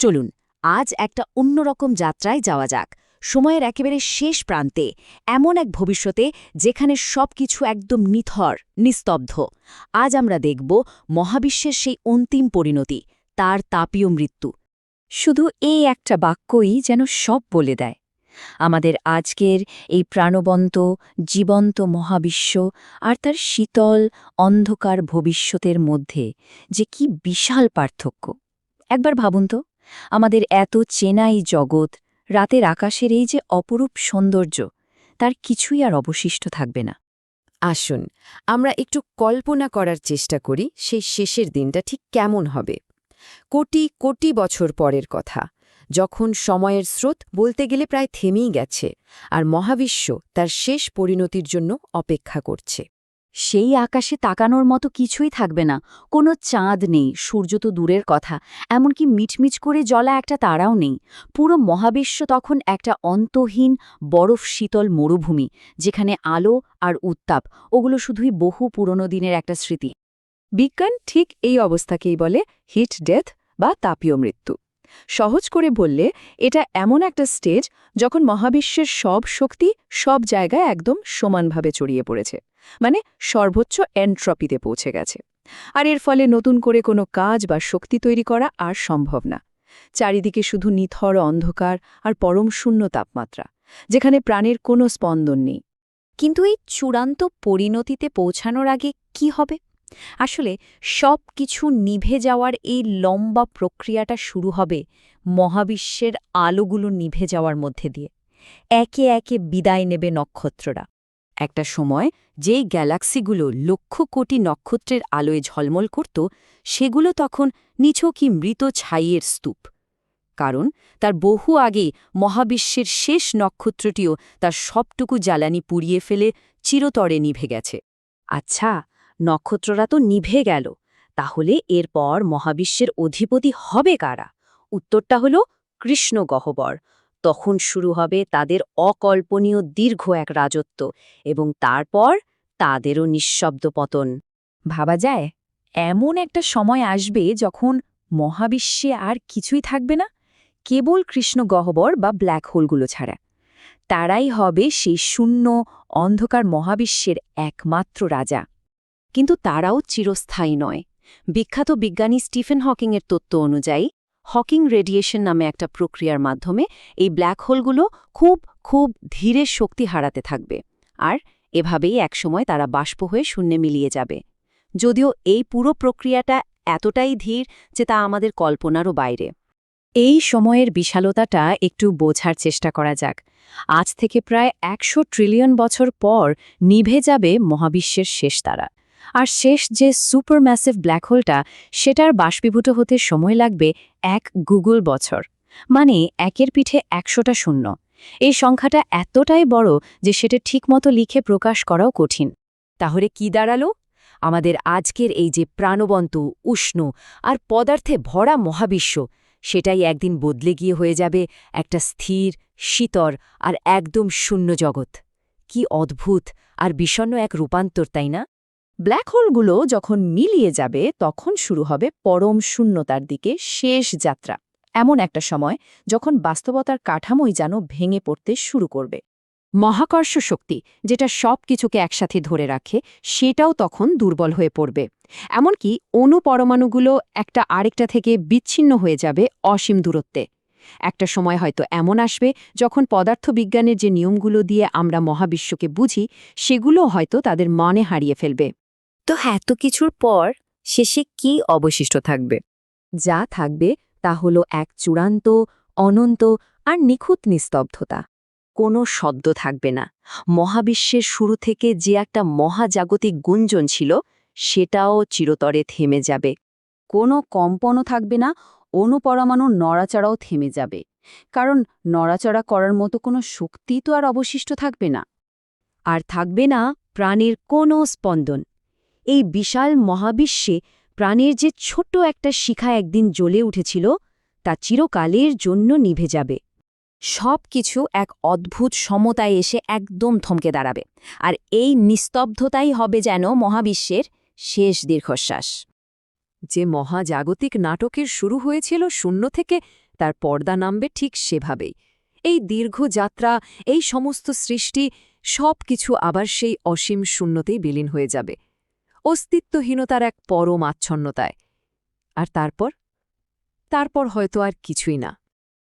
চলুন আজ একটা অন্যরকম যাত্রায় যাওয়া যাক, সময়ের একেবারে শেষ প্রান্তে, এমন এক ভবিষ্যতে যেখানে সবকিছু একদম নিথর, নিস্তব্ধ। আজ আমরা দেখব মহাবিশ্বের সেই অন্তিম পরিণতি, তার তাপীয় মৃত্যু। শুধু এই একটা বাক্যই যেন সব বলে দেয়। আমাদের আজকের এই প্রাণবন্ত, জীবন্ত মহাবিশ্ব আর তার শীতল, অন্ধকার ভবিষ্যতের মধ্যে যে কি বিশাল পার্থক্য। একবার ভাবুন তো, আমাদের এত চেনা এই জগৎ, রাতের আকাশের এই যে অপরূপ সৌন্দর্য, তার কিছুই আর অবশিষ্ট থাকবে না। আসুন আমরা একটু কল্পনা করার চেষ্টা করি সেই শেষের দিনটা ঠিক কেমন হবে। কোটি কোটি বছর পরের কথা, যখন সময়ের স্রোত বলতে গেলে প্রায় থেমেই গেছে আর মহাবিশ্ব তার শেষ পরিণতির জন্য অপেক্ষা করছে। সেই আকাশে তাকানোর মতো কিছুই থাকবে না, কোনো চাঁদ নেই, সূর্য তো দূরের কথা, এমনকি মিটমিট করে জ্বলা একটা তারাও নেই। পুরো মহাবিশ্ব তখন একটা অন্তহীন, বরফ শীতল মরুভূমি, যেখানে আলো আর উত্তাপ ওগুলো শুধুই বহু পুরনো দিনের একটা স্মৃতি। বিজ্ঞান ঠিক এই অবস্থাকেই বলে হিট ডেথ বা তাপীয় মৃত্যু। সহজ করে বললে এটা এমন একটা স্টেজ যখন মহাবিশ্বের সব শক্তি সব জায়গায় একদম সমানভাবে ছড়িয়ে পড়েছে, মানে সর্বোচ্চ এন্ট্রপিতে পৌঁছে গেছে। আর এর ফলে নতুন করে কোনো কাজ বা শক্তি তৈরি করা আর সম্ভব না। চারিদিকে শুধু নিথর অন্ধকার আর পরম শূন্য তাপমাত্রা, যেখানে প্রাণের কোনো স্পন্দন নেই। কিন্তু এই চূড়ান্ত পরিণতিতে পৌঁছানোর আগে কি হবে? আসলে সব কিছু নিভে যাওয়ার এই লম্বা প্রক্রিয়াটা শুরু হবে মহাবিশ্বের আলোগুলো নিভে যাওয়ার মধ্যে দিয়ে। একে একে বিদায় নেবে নক্ষত্ররা। একটা সময় যেই গ্যালাক্সিগুলো লক্ষ কোটি নক্ষত্রের আলোয় ঝলমল করত, সেগুলো তখন নিছকই মৃত ছাইয়ের স্তূপ। কারণ তার বহু আগেই মহাবিশ্বের শেষ নক্ষত্রটিও তার সবটুকু জ্বালানি পুড়িয়ে ফেলে চিরতরে নিভে গেছে। আচ্ছা, নক্ষত্ররা তো নিভে গেল, তাহলে এরপর মহাবিশ্বের অধিপতি হবে কারা? উত্তরটা হল কৃষ্ণগহ্বর। তখন শুরু হবে তাদের অকল্পনীয় দীর্ঘ এক রাজত্ব, এবং তারপর তাদেরও নিঃশব্দ পতন। ভাবা যায়, এমন একটা সময় আসবে যখন মহাবিশ্বে আর কিছুই থাকবে না, কেবল কৃষ্ণগহ্বর বা ব্ল্যাক হোলগুলো ছাড়া। তারাই হবে সেই শূন্য, অন্ধকার মহাবিশ্বের একমাত্র রাজা। কিন্তু তারাও চিরস্থায়ী নয়। বিখ্যাত বিজ্ঞানী স্টিফেন হকিংয়ের তত্ত্ব অনুযায়ী, হকিং রেডিয়েশন নামে একটা প্রক্রিয়ার মাধ্যমে এই ব্ল্যাক হোলগুলো খুব খুব ধীরে শক্তি হারাতে থাকবে, আর এভাবেই একসময় তারা বাষ্প হয়ে শূন্যে মিলিয়ে যাবে। যদিও এই পুরো প্রক্রিয়াটা এতটাই ধীর যে তা আমাদের কল্পনারও বাইরে। এই সময়ের বিশালতাটা একটু বোঝার চেষ্টা করা যাক। আজ থেকে প্রায় ১০০ ট্রিলিয়ন বছর পর নিভে যাবে মহাবিশ্বের শেষ তারা। আর শেষ যে সুপারম্যাসিভ ব্ল্যাক হোলটা, সেটার বাষ্পীভূত হতে সময় লাগবে ১ গুগল বছর, মানে একের পিঠে ১০০টা শূন্য। এই সংখ্যাটা এতটাই বড় যে সেটা ঠিকমতো লিখে প্রকাশ করাও কঠিন। তাহলে কি দাঁড়ালো? আমাদের আজকের এই যে প্রাণবন্ত, উষ্ণ আর পদার্থে ভরা মহাবিশ্ব, সেটাই একদিন বদলে গিয়ে হয়ে যাবে একটা স্থির, শীতল আর একদম শূন্য জগৎ। কি অদ্ভুত আর বিষণ্ণ এক রূপান্তর, তাই না? ব্ল্যাক হোলগুলো যখন মিলিয়ে যাবে, তখন শুরু হবে পরম শূন্যতার দিকে শেষ যাত্রা। এমন একটা সময় যখন বাস্তবতার কাঠামোই যেন ভেঙে পড়তে শুরু করবে। মহাকর্ষ শক্তি, যেটা সব কিছুকে একসাথে ধরে রাখে, সেটাও তখন দুর্বল হয়ে পড়বে। এমনকি অণু-পরমাণুগুলো একটা আরেকটা থেকে বিচ্ছিন্ন হয়ে যাবে অসীম দূরত্বে। একটা সময় হয়তো এমন আসবে যখন পদার্থবিজ্ঞানের যে নিয়মগুলো দিয়ে আমরা মহাবিশ্বকে বুঝি, সেগুলো হয়তো তাদের মানে হারিয়ে ফেলবে। তো এত কিছুর পর শেষে কি অবশিষ্ট থাকবে? যা থাকবে তা হলো এক চূড়ান্ত, অনন্ত আর নিখুঁত নিস্তব্ধতা। কোনো শব্দ থাকবে না। মহাবিশ্বের শুরু থেকে যে একটা মহাজাগতিক গুঞ্জন ছিল, সেটাও চিরতরে থেমে যাবে। কোনো কম্পনও থাকবে না, অণুপরমাণু নড়াচড়াও থেমে যাবে। কারণ নড়াচড়া করার মতো কোনো শক্তি তো আর অবশিষ্ট থাকবে না। আর থাকবে না প্রাণের কোনো স্পন্দন। এই বিশাল মহাবিশ্বে প্রাণের যে ছোট্ট একটা শিখা একদিন জ্বলে উঠেছিল, তা চিরকালের জন্য নিভে যাবে। সব কিছু এক অদ্ভুত সমতায় এসে একদম থমকে দাঁড়াবে, আর এই নিস্তব্ধতাই হবে যেন মহাবিশ্বের শেষ দীর্ঘশ্বাস। যে মহাজাগতিক নাটকের শুরু হয়েছিল শূন্য থেকে, তার পর্দা নামবে ঠিক সেভাবেই। এই দীর্ঘ যাত্রা, এই সমস্ত সৃষ্টি, সব কিছু আবার সেই অসীম শূন্যতেই বিলীন হয়ে যাবে, অস্তিত্বহীনতার এক পরম আচ্ছন্নতায়। আর তারপর হয়তো আর কিছুই না।